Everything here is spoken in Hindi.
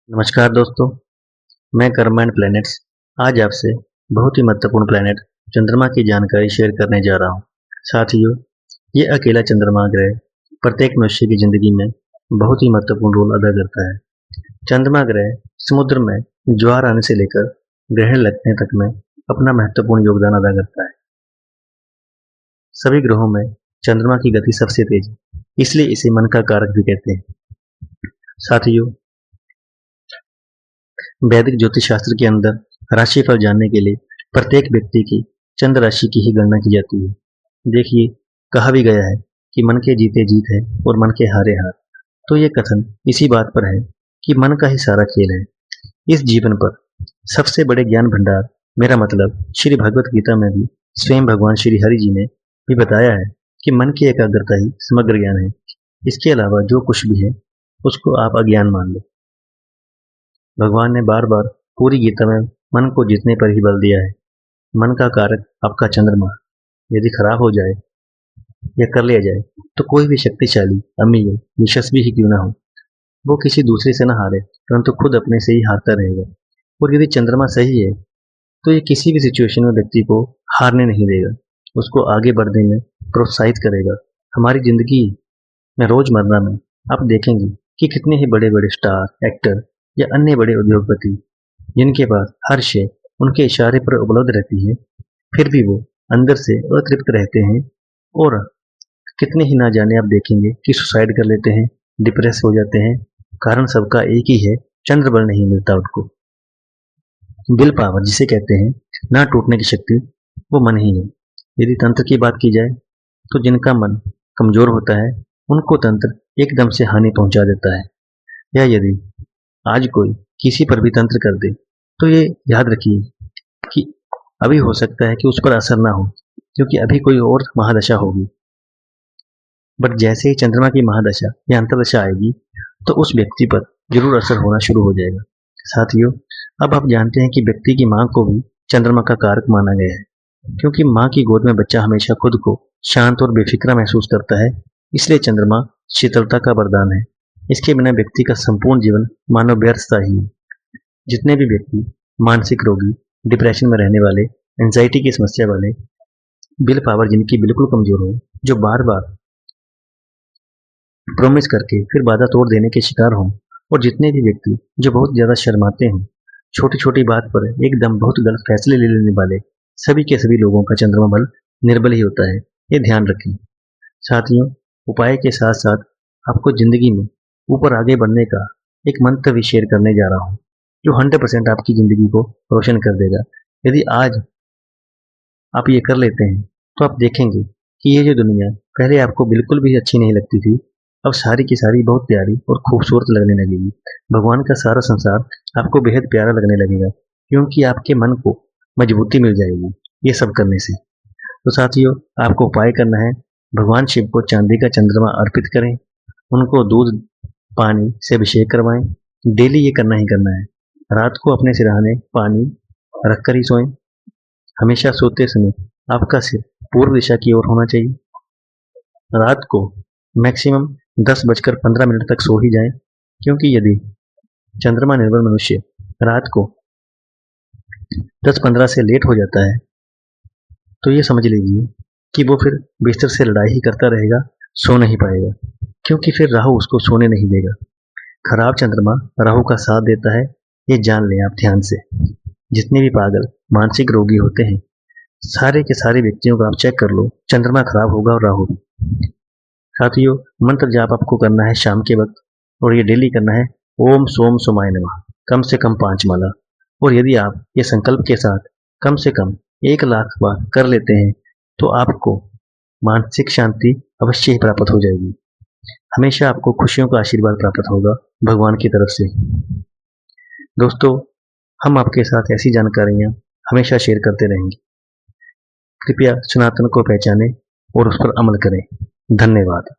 नमस्कार दोस्तों, मैं कर्म एंड प्लैनेट्स आज आपसे बहुत ही महत्वपूर्ण प्लैनेट चंद्रमा की जानकारी शेयर करने जा रहा हूँ। साथियों, ये अकेला चंद्रमा ग्रह प्रत्येक मनुष्य की जिंदगी में बहुत ही महत्वपूर्ण रोल अदा करता है। चंद्रमा ग्रह समुद्र में ज्वार आने से लेकर ग्रहण लगने तक में अपना महत्वपूर्ण योगदान अदा करता है। सभी ग्रहों में चंद्रमा की गति सबसे तेज है, इसलिए इसे मन का कारक भी कहते हैं। साथियों, वैदिक ज्योतिष शास्त्र के अंदर राशिफल जानने के लिए प्रत्येक व्यक्ति की चंद्र राशि की ही गणना की जाती है। देखिए, कहा भी गया है कि मन के जीते जीत है और मन के हारे हार। तो ये कथन इसी बात पर है कि मन का ही सारा खेल है। इस जीवन पर सबसे बड़े ज्ञान भंडार, मेरा मतलब श्री भगवत गीता में भी स्वयं भगवान श्री हरि जी ने भी बताया है कि मन की एकाग्रता ही समग्र ज्ञान है। इसके अलावा जो कुछ भी है उसको आप अज्ञान मान लो। भगवान ने बार बार पूरी गीता में मन को जीतने पर ही बल दिया है। मन का कारक आपका चंद्रमा यदि खराब हो जाए या कर लिया जाए तो कोई भी शक्तिशाली, अमीर, यशस्वी ही क्यों ना हो, वो किसी दूसरे से ना हारे परंतु खुद अपने से ही हारता रहेगा। और यदि चंद्रमा सही है तो ये किसी भी सिचुएशन में व्यक्ति को हारने नहीं देगा, उसको आगे बढ़ने में प्रोत्साहित करेगा। हमारी जिंदगी में रोजमर्रा में आप देखेंगे कि कितने ही बड़े बड़े स्टार, एक्टर या अन्य बड़े उद्योगपति जिनके पास हर शय उनके इशारे पर उपलब्ध रहती है, फिर भी वो अंदर से अतृप्त रहते हैं और कितने ही ना जाने आप देखेंगे कि सुसाइड कर लेते हैं, डिप्रेस हो जाते हैं। कारण सबका एक ही है, चंद्र बल नहीं मिलता उनको। विल पावर जिसे कहते हैं, ना टूटने की शक्ति, वो मन ही है। यदि तंत्र की बात की जाए तो जिनका मन कमजोर होता है उनको तंत्र एकदम से हानि पहुंचा देता है। या यदि आज कोई किसी पर भी तंत्र कर दे तो ये याद रखिए कि अभी हो सकता है कि उस पर असर ना हो, क्योंकि अभी कोई और महादशा होगी। बट जैसे ही चंद्रमा की महादशा या अंतरदशा आएगी तो उस व्यक्ति पर जरूर असर होना शुरू हो जाएगा। साथियों, अब आप जानते हैं कि व्यक्ति की मां को भी चंद्रमा का कारक माना गया है, क्योंकि मां की गोद में बच्चा हमेशा खुद को शांत और बेफिक्रा महसूस करता है। इसलिए चंद्रमा शीतलता का वरदान है। इसके बिना व्यक्ति का संपूर्ण जीवन मानव व्यर्थता ही है। जितने भी व्यक्ति मानसिक रोगी, डिप्रेशन में रहने वाले, एंजाइटी की समस्या वाले, विल पावर जिनकी बिल्कुल कमजोर हो, जो बार बार प्रॉमिस करके फिर वादा तोड़ देने के शिकार हों, और जितने भी व्यक्ति जो बहुत ज्यादा शर्माते हैं, छोटी छोटी बात पर एकदम बहुत गलत फैसले ले लेने वाले, सभी के सभी लोगों का चंद्रमा बल निर्बल ही होता है। ये ध्यान रखें। साथियों, उपाय के साथ साथ आपको जिंदगी में ऊपर आगे बढ़ने का एक मंत्र भी शेयर करने जा रहा हूँ, जो 100% आपकी जिंदगी को रोशन कर देगा। यदि आज आप ये कर लेते हैं तो आप देखेंगे कि ये जो दुनिया पहले आपको बिल्कुल भी अच्छी नहीं लगती थी, अब सारी की सारी बहुत प्यारी और खूबसूरत लगने लगेगी। भगवान का सारा संसार आपको बेहद प्यारा लगने लगेगा, क्योंकि आपके मन को मजबूती मिल जाएगी ये सब करने से। तो साथियों, आपको उपाय करना है, भगवान शिव को चांदी का चंद्रमा अर्पित करें, उनको दूध पानी से अभिषेक करवाएं। डेली ये करना ही करना है। रात को अपने सिरहाने पानी रखकर ही सोएं। हमेशा सोते समय आपका सिर पूर्व दिशा की ओर होना चाहिए। रात को मैक्सिमम 10:15 तक सो ही जाएं, क्योंकि यदि चंद्रमा निर्भर मनुष्य रात को 10:15 से लेट हो जाता है तो ये समझ लीजिए कि वो फिर बिस्तर से लड़ाई ही करता रहेगा, सो नहीं पाएगा, क्योंकि फिर राहु उसको सोने नहीं देगा। खराब चंद्रमा राहु का साथ देता है, ये जान लें आप ध्यान से। जितने भी पागल मानसिक रोगी होते हैं, सारे के सारे व्यक्तियों का आप चेक कर लो, चंद्रमा खराब होगा और राहु भी। साथियों, मंत्र जाप आपको करना है शाम के वक्त, और ये डेली करना है। ओम सोम सोमाय नमः, कम से कम 5 माला। और यदि आप ये संकल्प के साथ कम से कम 1 लाख बार कर लेते हैं तो आपको मानसिक शांति अवश्य ही प्राप्त हो जाएगी। हमेशा आपको खुशियों का आशीर्वाद प्राप्त होगा भगवान की तरफ से। दोस्तों, हम आपके साथ ऐसी जानकारियां हमेशा शेयर करते रहेंगे। कृपया सनातन को पहचानें और उस पर अमल करें। धन्यवाद।